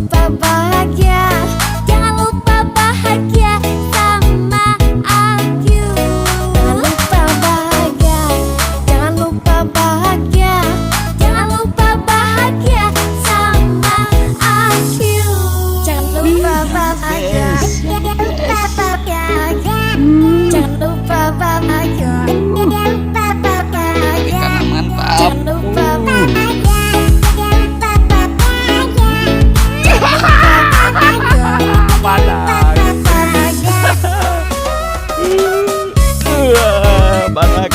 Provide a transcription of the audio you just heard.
lupa bahagia, jangan lupa bahagia sama aku. Jangan lupa bahagia, jangan lupa bahagia, jangan lupa bahagia sama aku. Jangan lupa bahagia, jangan lupa bahagia, jangan lupa bahagia, jangan lupa bahagia. Panas.